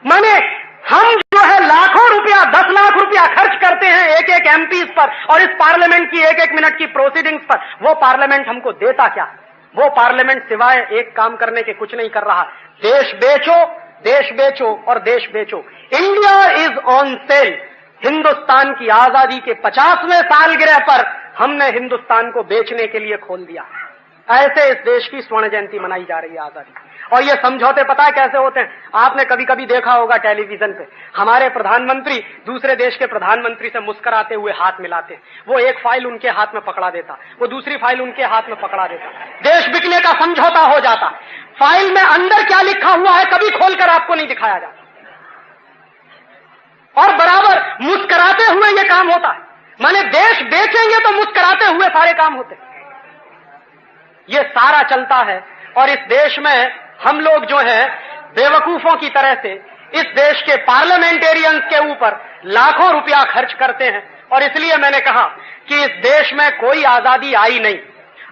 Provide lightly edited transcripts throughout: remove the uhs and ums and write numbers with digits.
माने हम जो है लाखों रुपया, 10 लाख रुपया खर्च करते हैं एक एक एमपीज पर और इस पार्लियामेंट की एक एक मिनट की प्रोसीडिंग्स पर। वो पार्लियामेंट हमको देता क्या? वो पार्लियामेंट सिवाय एक काम करने के कुछ नहीं कर रहा। देश बेचो और देश बेचो। India is on sale. Hindustan की आजादी के 50वें सालगिरह पर हमने हिंदुस्तान को बेचने के लिए खोल दिया। ऐसे इस देश की स्वर्ण जयंती मनाई जा रही है आजादी। और ये समझौते पता है कैसे होते हैं? आपने कभी कभी देखा होगा टेलीविजन पे, हमारे प्रधानमंत्री दूसरे देश के प्रधानमंत्री से मुस्कुराते हुए हाथ मिलाते। वो एक फाइल उनके हाथ में पकड़ा देता, वो दूसरी फाइल उनके हाथ में पकड़ा देता। देश बिकने का समझौता हो जाता। फाइल में अंदर क्या लिखा हुआ है कभी खोलकर आपको नहीं दिखाया जाता। और बराबर मुस्कुराते हुए ये काम होता है। माने देश बेचेंगे तो मुस्कुराते हुए सारे काम होते। ये सारा चलता है और इस देश में हम लोग जो है बेवकूफों की तरह से इस देश के पार्लियामेंटेरियंस के ऊपर लाखों रुपया खर्च करते हैं। और इसलिए मैंने कहा कि इस देश में कोई आजादी आई नहीं।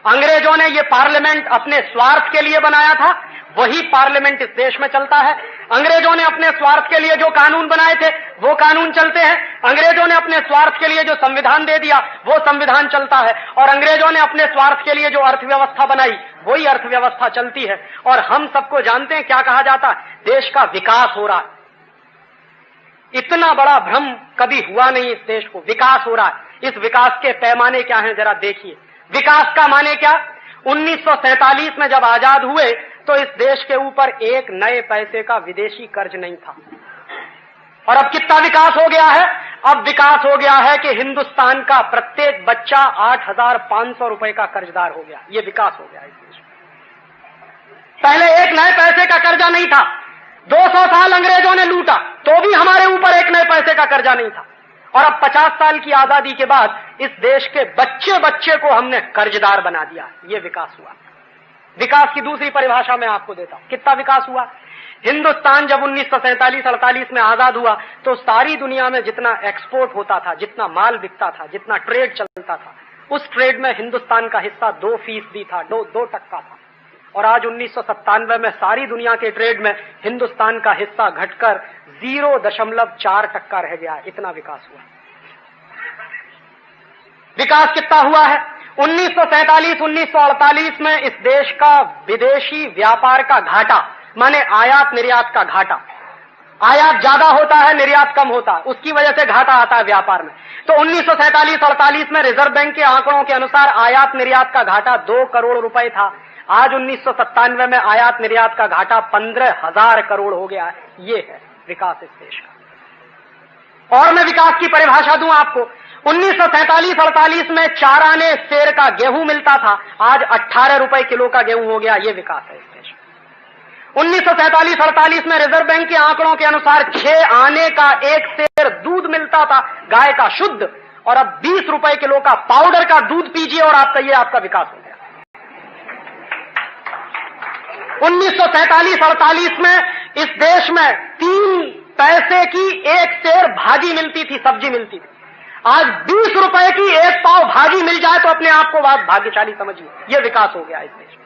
अंग्रेजों ने ये पार्लियामेंट अपने स्वार्थ के लिए बनाया था, वही पार्लियामेंट इस देश में चलता है। अंग्रेजों ने अपने स्वार्थ के लिए जो कानून बनाए थे वो कानून चलते हैं। अंग्रेजों ने अपने स्वार्थ के लिए जो संविधान दे दिया वो संविधान चलता है। और अंग्रेजों ने अपने स्वार्थ के लिए जो अर्थव्यवस्था बनाई वही अर्थव्यवस्था चलती है। और हम सबको जानते हैं क्या कहा जाता है? देश का विकास हो रहा है। इतना बड़ा भ्रम कभी हुआ नहीं इस देश को। विकास हो रहा है। इस विकास के पैमाने क्या हैं जरा देखिए। विकास का माने क्या? 1947 में जब आजाद हुए तो इस देश के ऊपर एक नए पैसे का विदेशी कर्ज नहीं था। और अब कितना विकास हो गया है? अब विकास हो गया है कि हिंदुस्तान का प्रत्येक बच्चा 8,500 रुपए का कर्जदार हो गया। ये विकास हो गया इस देश में। पहले एक नए पैसे का कर्जा नहीं था। 200 साल अंग्रेजों ने लूटा तो भी हमारे ऊपर एक नए पैसे का कर्जा नहीं था। और अब 50 साल की आजादी के बाद इस देश के बच्चे बच्चे को हमने कर्जदार बना दिया। ये विकास हुआ। विकास की दूसरी परिभाषा मैं आपको देता हूं। कितना विकास हुआ? हिंदुस्तान जब 1947-48 में आजाद हुआ तो सारी दुनिया में जितना एक्सपोर्ट होता था, जितना माल बिकता था, जितना ट्रेड चलता था, उस ट्रेड में हिंदुस्तान का हिस्सा 2% था, 2% था। और आज 1997 में सारी दुनिया के ट्रेड में हिंदुस्तान का हिस्सा घटकर 0.4% रह गया। इतना विकास हुआ। विकास कितना हुआ है? 1947-1948 में इस देश का विदेशी व्यापार का घाटा, माने आयात निर्यात का घाटा, आयात ज्यादा होता है निर्यात कम होता है, उसकी वजह से घाटा आता है व्यापार में। तो 1947-48 में रिजर्व बैंक के आंकड़ों के अनुसार आयात निर्यात का घाटा 2 करोड़ रुपए था। आज 1997 में आयात निर्यात का घाटा 15,000 करोड़ हो गया है। ये है विकास इस देश का। और मैं विकास की परिभाषा दूं आपको। 1947-48 में 4 आने सेर का गेहूं मिलता था, आज 18 रुपए किलो का गेहूं हो गया। ये विकास है इस देश में। 1947-48 में रिजर्व बैंक के आंकड़ों के अनुसार 6 आने का 1 सेर दूध मिलता था गाय का शुद्ध, और अब 20 रुपए किलो का पाउडर का दूध पीजिए और आपका ये आपका विकास हो गया। 1947-48 में इस देश में 3 पैसे की 1 सेर भाजी मिलती थी, सब्जी मिलती थी। आज 20 रुपए की 1 पाव भाजी मिल जाए तो अपने आप को बात भाग्यशाली समझिए। यह विकास हो गया इस देश में।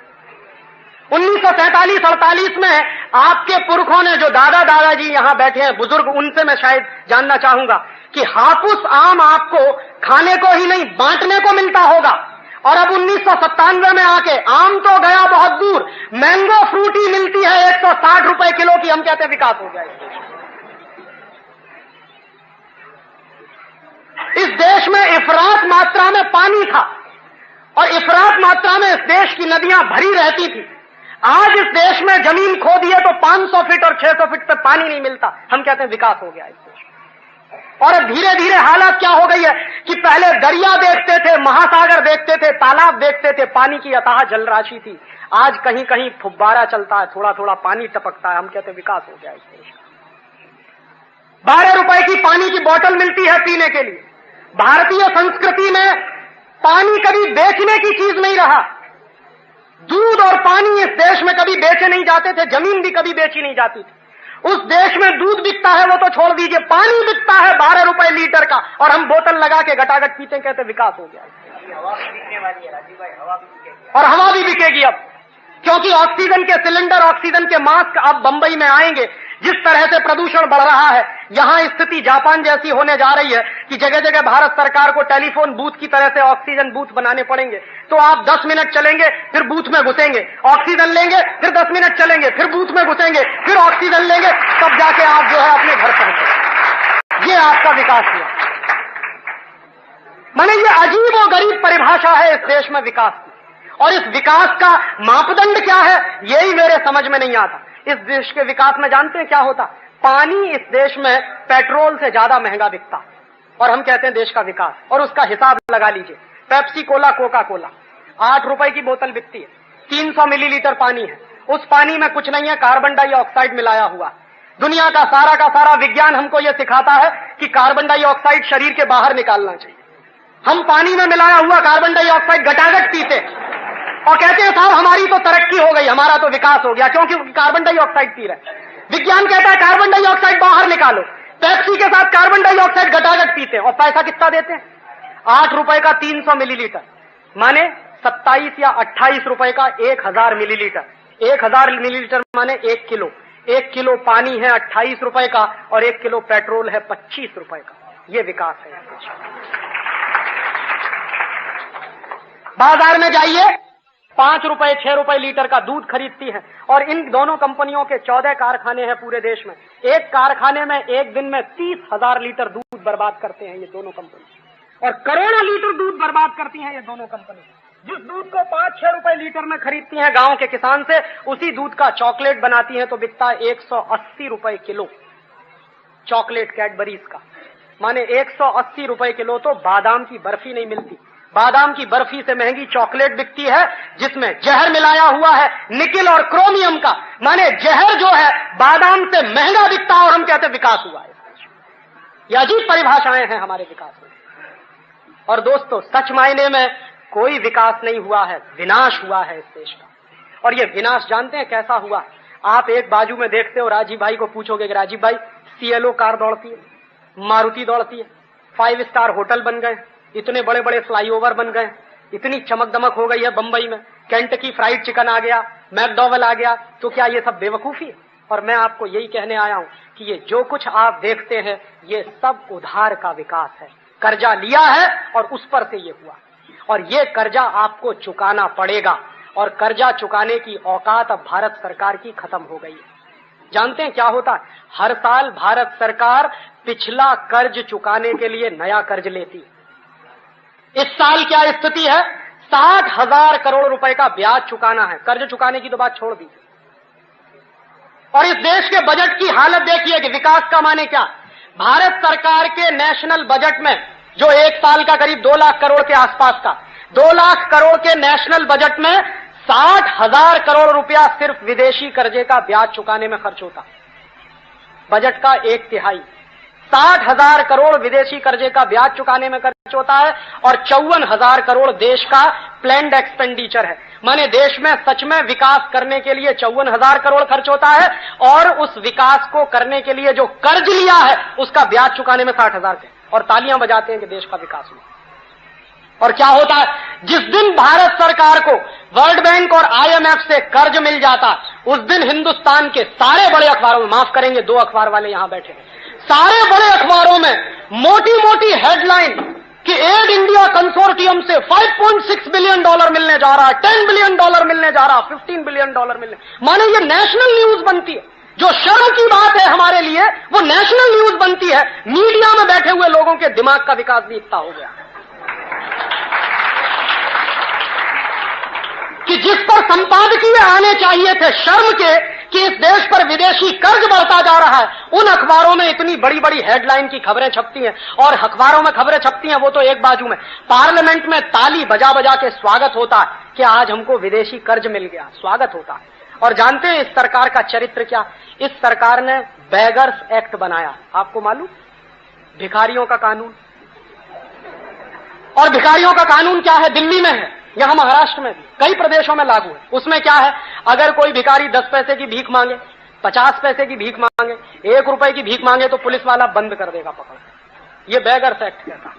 1947-48 में आपके पुरखों ने, जो दादा दादाजी यहां बैठे हैं बुजुर्ग, उनसे मैं शायद जानना चाहूंगा कि हापुस आम आपको खाने को ही नहीं बांटने को मिलता होगा। और अब 1997 में आके आम तो गया बहुत दूर, मैंगो फ्रूटी मिलती है 160 रुपए किलो की। हम कहते हैं विकास हो गया इस देश में। इस देश में इफरात मात्रा में पानी था और इफरात मात्रा में इस देश की नदियां भरी रहती थी। आज इस देश में जमीन खो दी है तो 500 फीट और 600 फीट पे पानी नहीं मिलता। हम कहते हैं विकास हो गया इस देश में। और अब धीरे धीरे हालत क्या हो गई है कि पहले दरिया देखते थे, महासागर देखते थे, तालाब देखते थे, पानी की अथाह जलराशि थी। आज कहीं कहीं फुब्बारा चलता है, थोड़ा थोड़ा पानी टपकता है। हम कहते हैं विकास हो गया इस देश में। 12 रुपए की पानी की बोतल मिलती है पीने के लिए। भारतीय संस्कृति में पानी कभी बेचने की चीज नहीं रहा। दूध और पानी इस देश में कभी बेचे नहीं जाते थे, जमीन भी कभी बेची नहीं जाती थी। उस देश में दूध बिकता है वो तो छोड़ दीजिए, पानी बिकता है 12 रुपए लीटर का, और हम बोतल लगा के घटाघट पीते, कहते विकास हो गया। हवा भी बिकने वाली है राजीव भाई, हवा भी बिकेगी। और हवा भी बिकेगी अब, क्योंकि ऑक्सीजन के सिलेंडर, ऑक्सीजन के मास्क अब बंबई में आएंगे। जिस तरह से प्रदूषण बढ़ रहा है, यहां स्थिति जापान जैसी होने जा रही है कि जगह जगह भारत सरकार को टेलीफोन बूथ की तरह से ऑक्सीजन बूथ बनाने पड़ेंगे। तो आप 10 मिनट चलेंगे, फिर बूथ में घुसेंगे, ऑक्सीजन लेंगे, फिर 10 मिनट चलेंगे, फिर बूथ में घुसेंगे, फिर ऑक्सीजन लेंगे, तब जाके आप जो है अपने घर पहुंचे। ये आपका विकास हुआ। माने ये अजीब और गरीब परिभाषा है इस देश में विकास की, और इस विकास का मापदंड क्या है यही मेरे समझ में नहीं आता। इस देश के विकास में जानते हैं क्या होता? पानी इस देश में पेट्रोल से ज्यादा महंगा बिकता है, और हम कहते हैं देश का विकास। और उसका हिसाब लगा लीजिए, पेप्सी कोला, कोका कोला 8 रुपए की बोतल बिकती है, 300 मिलीलीटर पानी है, उस पानी में कुछ नहीं है, कार्बन डाइऑक्साइड मिलाया हुआ। दुनिया का सारा विज्ञान हमको यह सिखाता है कि कार्बन डाइऑक्साइड शरीर के बाहर निकालना चाहिए। हम पानी में मिलाया हुआ कार्बन डाइऑक्साइड घटाघट पीते और कहते हैं साहब हमारी तो तरक्की हो गई, हमारा तो विकास हो गया, क्योंकि कार्बन डाइऑक्साइड पी रहे। विज्ञान कहता है कार्बन डाइऑक्साइड बाहर निकालो। पेप्सी के साथ कार्बन डाइऑक्साइड घटाघट पीते हैं, और पैसा कितना देते हैं? 8 रुपए का 300 मिलीलीटर, माने 27 या 28 रुपए का 1000 मिलीलीटर। 1000 मिलीलीटर माने 1 किलो। 1 किलो पानी है 28 रुपए का, और 1 किलो पेट्रोल है 25 रुपए का। ये विकास है। बाजार में जाइए, 5 रुपए 6 रुपए लीटर का दूध खरीदती है, और इन दोनों कंपनियों के 14 कारखाने हैं पूरे देश में। एक कारखाने में एक दिन में 30,000 लीटर दूध बर्बाद करते हैं ये दोनों कंपनी, और करोड़ों लीटर दूध बर्बाद करती हैं ये दोनों कंपनी। जिस दूध को 5-6 रुपए लीटर में खरीदती हैं गांव के किसान से, उसी दूध का चॉकलेट बनाती हैं तो बिकता है 180 रुपए किलो। चॉकलेट कैडबरीज का, माने 180 रुपए किलो। तो बादाम की बर्फी नहीं मिलती, बादाम की बर्फी से महंगी चॉकलेट बिकती है जिसमें जहर मिलाया हुआ है निकिल और क्रोमियम का, माने जहर जो है बादाम से महंगा बिकता है, और हम कहते हैं विकास हुआ है। ये अजीब परिभाषाएं हैं हमारे विकास में। और दोस्तों, सच मायने में कोई विकास नहीं हुआ है, विनाश हुआ है इस देश का। और ये विनाश जानते हैं कैसा हुआ? आप एक बाजू में देखते हो, राजीव भाई को पूछोगे कि राजीव भाई CLO कार दौड़ती है, मारुति दौड़ती है, 5 स्टार होटल बन गए, इतने बड़े बड़े फ्लाईओवर बन गए, इतनी चमक दमक हो गई है बंबई में, केंटकी फ्राइड चिकन आ गया, मैकडॉवेल आ गया, तो क्या ये सब बेवकूफी है? और मैं आपको यही कहने आया हूं कि ये जो कुछ आप देखते हैं ये सब उधार का विकास है। कर्जा लिया है और उस पर से ये हुआ, और ये कर्जा आपको चुकाना पड़ेगा, और कर्जा चुकाने की औकात अब भारत सरकार की खत्म हो गई है। जानते हैं क्या होता है? हर साल भारत सरकार पिछला कर्ज चुकाने के लिए नया कर्ज लेती है। इस साल क्या स्थिति है? 60,000 करोड़ रुपए का ब्याज चुकाना है। कर्ज चुकाने की तो बात छोड़ दी। और इस देश के बजट की हालत देखिए कि विकास का माने क्या। भारत सरकार के नेशनल बजट में जो एक साल का करीब 2 लाख करोड़ के आसपास का, 2 लाख करोड़ के नेशनल बजट में 60,000 करोड़ रुपया सिर्फ विदेशी कर्जे का ब्याज चुकाने में खर्च होता। बजट का 1/3 60,000 करोड़ विदेशी कर्जे का ब्याज चुकाने में खर्च होता है, और 54,000 करोड़ देश का प्लैंड एक्सपेंडिचर है। माने देश में सच में विकास करने के लिए 54,000 करोड़ खर्च होता है, और उस विकास को करने के लिए जो कर्ज लिया है उसका ब्याज चुकाने में 60,000 है। और तालियां बजाते हैं कि देश का विकास हुआ। और क्या होता है? जिस दिन भारत सरकार को वर्ल्ड बैंक और IMF से कर्ज मिल जाता, उस दिन हिंदुस्तान के सारे बड़े अखबारों में, माफ करेंगे 2 अखबार वाले यहां बैठे, सारे बड़े अखबारों में मोटी मोटी हेडलाइन कि एड इंडिया कंसोर्टियम से $5.6 बिलियन मिलने जा रहा है, $10 बिलियन मिलने जा रहा है, $15 बिलियन मिलने। माने ये नेशनल न्यूज बनती है। जो शर्म की बात है हमारे लिए, वो नेशनल न्यूज बनती है। मीडिया में बैठे हुए लोगों के दिमाग का विकास भी इतना हो गया कि जिस पर संपादकीय आने चाहिए थे शर्म के कि इस देश पर विदेशी कर्ज बढ़ता जा रहा है, उन अखबारों में इतनी बड़ी बड़ी हेडलाइन की खबरें छपती हैं। और अखबारों में खबरें छपती हैं वो तो एक बाजू में, पार्लियामेंट में ताली बजा बजा के स्वागत होता है कि आज हमको विदेशी कर्ज मिल गया, स्वागत होता है। और जानते हैं इस सरकार का चरित्र क्या? इस सरकार ने बेगर्स एक्ट बनाया, आपको मालूम? भिखारियों का कानून। और भिखारियों का कानून क्या है? दिल्ली में है, यहां महाराष्ट्र में भी, कई प्रदेशों में लागू है। उसमें क्या है? अगर कोई भिखारी 10 पैसे की भीख मांगे, 50 पैसे की भीख मांगे, 1 रुपए की भीख मांगे तो पुलिस वाला बंद कर देगा पकड़। ये बेगर्स एक्ट कहता है।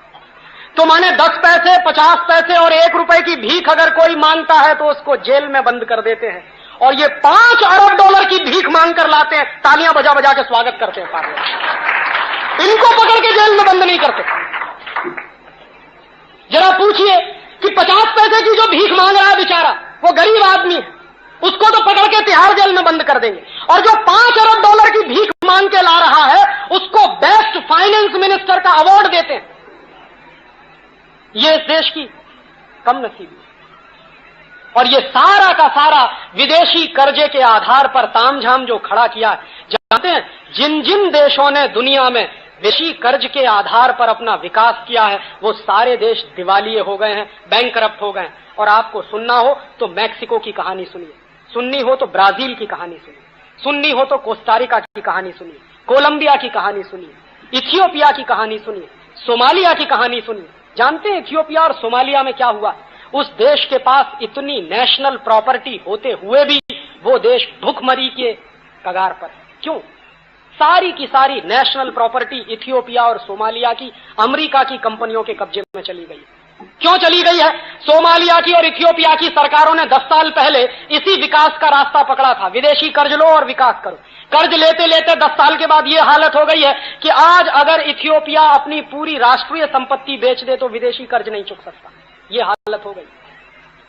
तो माने 10 पैसे, 50 पैसे और 1 रुपए की भीख अगर कोई मांगता है तो उसको जेल में बंद कर देते हैं। और ये 5 अरब डॉलर की भीख मांग कर लाते हैं, तालियां बजा बजा के स्वागत करते हैं पार्लियामेंट। इनको पकड़ के जेल में बंद नहीं करते। जरा पूछिए कि 50 पैसे की जो भीख मांग रहा है बेचारा, वो गरीब आदमी है, उसको तो पकड़ के तिहाड़ जेल में बंद कर देंगे, और जो 5 अरब डॉलर की भीख मांग के ला रहा है उसको बेस्ट फाइनेंस मिनिस्टर का अवार्ड देते हैं। ये इस देश की कम नसीबी है। और ये सारा का सारा विदेशी कर्जे के आधार पर तामझाम जो खड़ा किया है, जानते हैं जिन जिन देशों ने दुनिया में विदेशी कर्ज के आधार पर अपना विकास किया है वो सारे देश दिवालिये हो गए हैं, बैंकरप्ट हो गए हैं। और आपको सुनना हो तो मैक्सिको की कहानी सुनिए, सुननी हो तो ब्राजील की कहानी सुनिए, सुननी हो तो कोस्टारिका की कहानी सुनिए, कोलंबिया की कहानी सुनिए, इथियोपिया की कहानी सुनिए, सोमालिया की कहानी सुनिए। जानते हैं इथियोपिया और सोमालिया में क्या हुआ? उस देश के पास इतनी नेशनल प्रॉपर्टी होते हुए भी वो देश भूखमरी के कगार पर। क्यों? सारी की सारी नेशनल प्रॉपर्टी इथियोपिया और सोमालिया की अमेरिका की कंपनियों के कब्जे में चली गई। क्यों चली गई है? सोमालिया की और इथियोपिया की सरकारों ने 10 साल पहले इसी विकास का रास्ता पकड़ा था, विदेशी कर्ज लो और विकास करो। कर्ज लेते लेते 10 साल के बाद यह हालत हो गई है कि आज अगर इथियोपिया अपनी पूरी राष्ट्रीय संपत्ति बेच दे तो विदेशी कर्ज नहीं चुक सकता, यह हालत हो गई।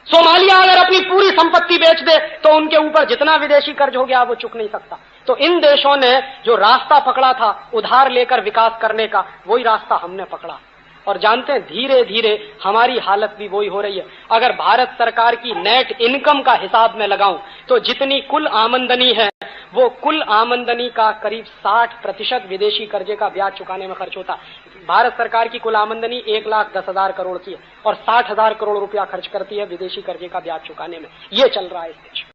सोमालिया अगर अपनी पूरी संपत्ति बेच दे तो उनके ऊपर जितना विदेशी कर्ज हो गया वो चुक नहीं सकता। तो इन देशों ने जो रास्ता पकड़ा था उधार लेकर विकास करने का, वही रास्ता हमने पकड़ा। और जानते हैं धीरे धीरे हमारी हालत भी वही हो रही है। अगर भारत सरकार की नेट इनकम का हिसाब में लगाऊं तो जितनी कुल आमदनी है वो कुल आमदनी का करीब 60% विदेशी कर्जे का ब्याज चुकाने में खर्च होता है। भारत सरकार की कुल आमदनी 1,10,000 करोड़ की है और 60,000 करोड़ रुपया खर्च करती है विदेशी कर्जे का ब्याज चुकाने में। ये चल रहा है इस देश में।